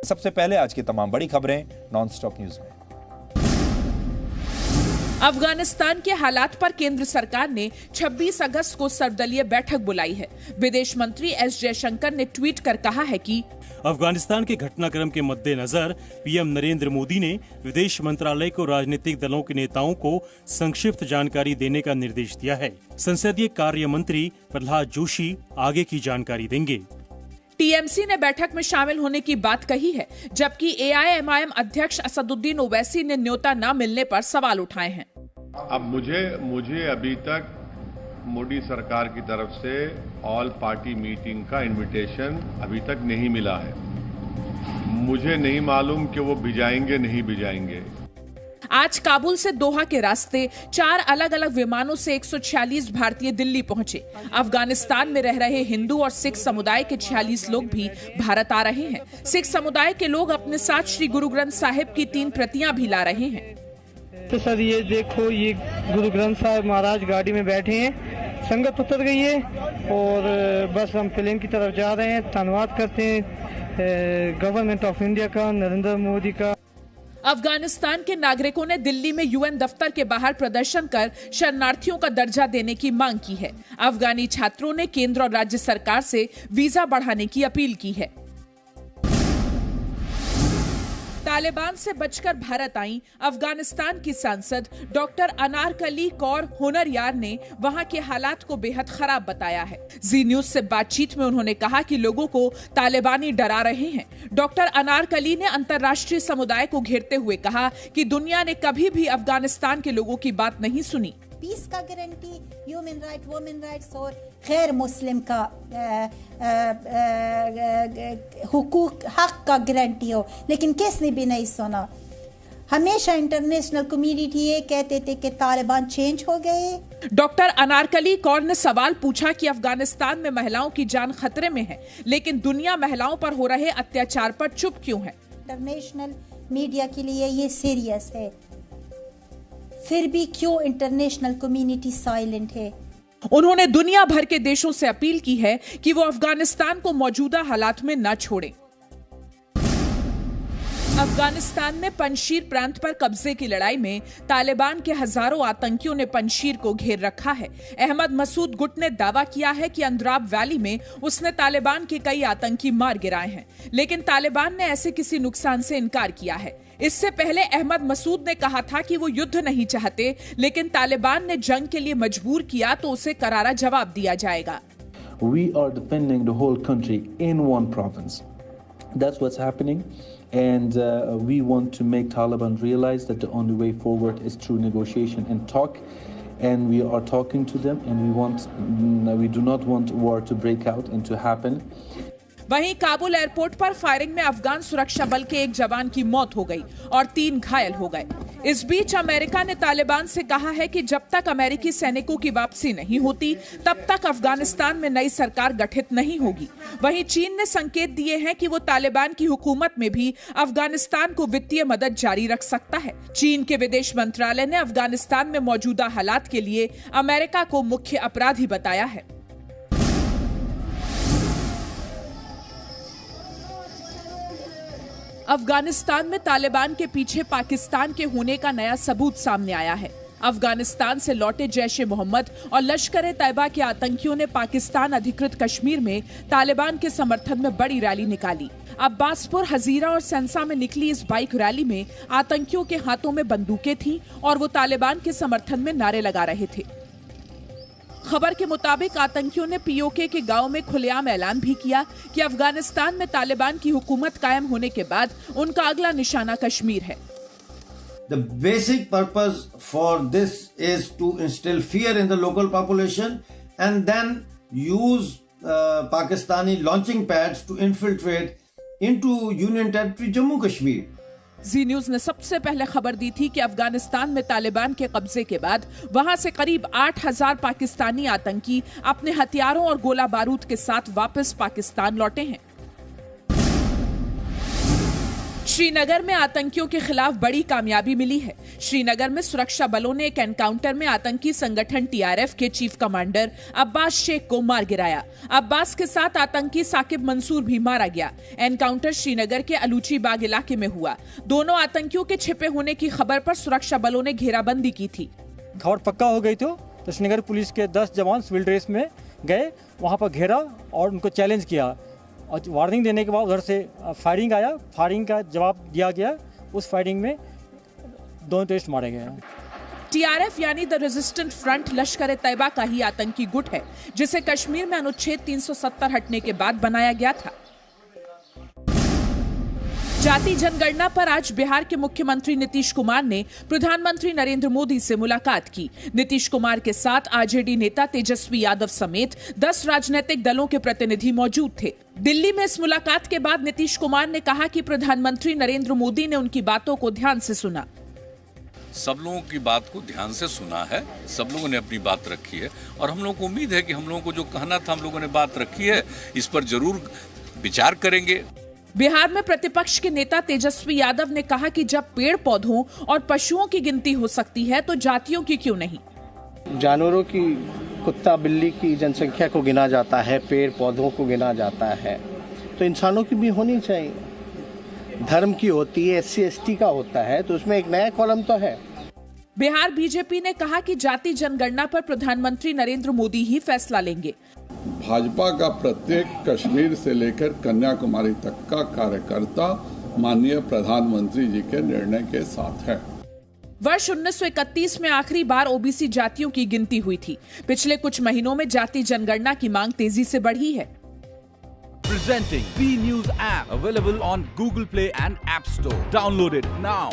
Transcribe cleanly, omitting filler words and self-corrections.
सबसे पहले आज की तमाम बड़ी खबरें नॉनस्टॉप न्यूज में। अफगानिस्तान के हालात पर केंद्र सरकार ने 26 अगस्त को सर्वदलीय बैठक बुलाई है। विदेश मंत्री एस जयशंकर ने ट्वीट कर कहा है कि अफगानिस्तान के घटनाक्रम के मद्देनजर पीएम नरेंद्र मोदी ने विदेश मंत्रालय को राजनीतिक दलों के नेताओं को संक्षिप्त जानकारी देने का निर्देश दिया है। संसदीय कार्य मंत्री प्रहलाद जोशी आगे की जानकारी देंगे। टीएमसी ने बैठक में शामिल होने की बात कही है, जबकि एआईएमआईएम अध्यक्ष असदुद्दीन ओवैसी ने न्योता न मिलने पर सवाल उठाए हैं। अब मुझे अभी तक मोदी सरकार की तरफ से ऑल पार्टी मीटिंग का इनविटेशन अभी तक नहीं मिला है। मुझे नहीं मालूम कि वो भिजाएंगे नहीं भिजाएंगे। आज काबुल से दोहा के रास्ते 4 अलग अलग विमानों से 146 भारतीय दिल्ली पहुंचे। अफगानिस्तान में रह रहे हिंदू और सिख समुदाय के 46 लोग भी भारत आ रहे हैं। सिख समुदाय के लोग अपने साथ श्री गुरु ग्रंथ साहिब की 3 प्रतियां भी ला रहे हैं। तो सर ये देखो, ये गुरु ग्रंथ साहिब महाराज गाड़ी में बैठे हैं, संगत उतर गई है और बस हम प्लेन की तरफ जा रहे हैं। धन्यवाद करते हैं गवर्नमेंट ऑफ इंडिया का, नरेंद्र मोदी का। अफगानिस्तान के नागरिकों ने दिल्ली में यूएन दफ्तर के बाहर प्रदर्शन कर शरणार्थियों का दर्जा देने की मांग की है। अफगानी छात्रों ने केंद्र और राज्य सरकार से वीजा बढ़ाने की अपील की है। तालिबान से बचकर भारत आई अफगानिस्तान की सांसद डॉक्टर अनारकली कौर हुनरयार ने वहां के हालात को बेहद खराब बताया है। जी न्यूज से बातचीत में उन्होंने कहा कि लोगों को तालिबानी डरा रहे हैं। डॉक्टर अनारकली ने अंतर्राष्ट्रीय समुदाय को घेरते हुए कहा कि दुनिया ने कभी भी अफगानिस्तान के लोगों की बात नहीं सुनी। पीस का guarantee, human right, women rights और गैर मुस्लिम का हुकूक हक का गारंटी हो, लेकिन किसने भी नहीं सुना। हमेशा इंटरनेशनल कम्युनिटी ये कहते थे कि तालिबान चेंज हो गए। डॉक्टर अनारकली कौर ने सवाल पूछा कि अफगानिस्तान में महिलाओं की जान खतरे में है, लेकिन दुनिया महिलाओं पर हो रहे अत्याचार पर चुप क्यों है। इंटरनेशनल मीडिया के लिए ये सीरियस है, फिर भी क्यों इंटरनेशनल कम्युनिटी साइलेंट है। उन्होंने दुनिया भर के देशों से अपील की है कि वो अफगानिस्तान को मौजूदा हालात में न छोड़ें। अफगानिस्तान में पंजशीर प्रांत पर कब्जे की लड़ाई में तालिबान के हजारों आतंकियों ने पंजशीर को घेर रखा है। अहमद मसूद गुट ने दावा किया है कि अंद्राब वैली में उसने तालिबान के कई आतंकी मार गिराए हैं, लेकिन तालिबान ने ऐसे किसी नुकसान से इनकार किया है। इससे पहले अहमद मसूद ने कहा था कि वो युद्ध नहीं चाहते, लेकिन तालिबान ने जंग के लिए मजबूर किया तो उसे करारा जवाब दिया जाएगा। We are defending the whole country in one province. That's what's happening. And we want to make Taliban realize that the only way forward is through negotiation and talk. And we are talking to them, and we do not want war to break out and to happen. वहीं Kabul airport पर firing में अफगान सुरक्षा बल के एक जवान की मौत हो गई और 3 घायल हो गए। इस बीच अमेरिका ने तालिबान से कहा है कि जब तक अमेरिकी सैनिकों की वापसी नहीं होती, तब तक अफगानिस्तान में नई सरकार गठित नहीं होगी। वहीं चीन ने संकेत दिए हैं कि वो तालिबान की हुकूमत में भी अफगानिस्तान को वित्तीय मदद जारी रख सकता है। चीन के विदेश मंत्रालय ने अफगानिस्तान में मौजूदा हालात के लिए अमेरिका को मुख्य अपराधी बताया है। अफगानिस्तान में तालिबान के पीछे पाकिस्तान के होने का नया सबूत सामने आया है। अफगानिस्तान से लौटे जैश ए मोहम्मद और लश्कर ए तैयबा के आतंकियों ने पाकिस्तान अधिकृत कश्मीर में तालिबान के समर्थन में बड़ी रैली निकाली। अब्बासपुर, हजीरा और सेंसा में निकली इस बाइक रैली में आतंकियों के हाथों में बंदूकें थीं और वो तालिबान के समर्थन में नारे लगा रहे थे। खबर के मुताबिक आतंकियों ने पीओके के गांव में खुलेआम ऐलान भी किया कि अफगानिस्तान में तालिबान की हुकूमत कायम होने के बाद उनका अगला निशाना कश्मीर है। The basic purpose for this is to instill fear in the local population and then use Pakistani launching pads to infiltrate into Union Territory Jammu Kashmir. Ji news ने सबसे पहले खबर दी थी कि अफगानिस्तान में तालिबान के कब्जे के बाद वहां से करीब 8000 पाकिस्तानी आतंकी अपने हथियारों और गोला बारूद के साथ वापस पाकिस्तान लौटे हैं। श्रीनगर में आतंकियों के खिलाफ बड़ी कामयाबी मिली है। श्रीनगर में सुरक्षा बलों ने एक एनकाउंटर में आतंकी संगठन टीआरएफ के चीफ कमांडर अब्बास शेख को मार गिराया। अब्बास के साथ आतंकी साकिब मंसूर भी मारा गया। एनकाउंटर श्रीनगर के अलूची बाग इलाके में हुआ। दोनों आतंकियों के छिपे होने की खबर पर सुरक्षा बलों ने घेराबंदी की थी। खबर पक्का हो गई तो श्रीनगर पुलिस के 10 जवान सिविल ड्रेस में गए, वहां पर घेरा और उनको चैलेंज किया और वार्निंग देने के बाद उधर से फायरिंग आया। फायरिंग का जवाब दिया गया। उस फायरिंग में 2 टेररिस्ट मारे गए। टीआरएफ यानी द रेजिस्टेंट फ्रंट लश्कर तैयबा का ही आतंकी गुट है, जिसे कश्मीर में अनुच्छेद 370 हटने के बाद बनाया गया था। जाति जनगणना पर आज बिहार के मुख्यमंत्री नीतीश कुमार ने प्रधानमंत्री नरेंद्र मोदी से मुलाकात की। नीतीश कुमार के साथ आरजेडी नेता तेजस्वी यादव समेत 10 राजनीतिक दलों के प्रतिनिधि मौजूद थे। दिल्ली में इस मुलाकात के बाद नीतीश कुमार ने कहा कि प्रधानमंत्री नरेंद्र मोदी ने उनकी बातों को ध्यान से सुना। सब लोगों की बात को ध्यान से सुना है, सब लोगों ने अपनी बात रखी है और हम लोगों को उम्मीद है कि हम लोगों को जो कहना था हम लोगों ने बात रखी है, इस पर जरूर विचार करेंगे। बिहार में प्रतिपक्ष के नेता तेजस्वी यादव ने कहा कि जब पेड़ पौधों और पशुओं की गिनती हो सकती है तो जातियों की क्यों नहीं। जानवरों की, कुत्ता बिल्ली की जनसंख्या को गिना जाता है, पेड़ पौधों को गिना जाता है, तो इंसानों की भी होनी चाहिए। धर्म की होती है, SC ST का होता है, तो उसमें एक नया कॉलम तो है। बिहार बीजेपी ने कहा कि जाति जनगणना पर प्रधानमंत्री नरेंद्र मोदी ही फैसला लेंगे। भाजपा का प्रत्येक कश्मीर से लेकर कन्याकुमारी तक का कार्यकर्ता माननीय प्रधानमंत्री जी के निर्णय के साथ है। वर्ष 1931 में आखिरी बार ओबीसी जातियों की गिनती हुई थी। पिछले कुछ महीनों में जाति जनगणना की मांग तेजी से बढ़ी है। Presenting B News app available on Google Play and App Store. Download it now.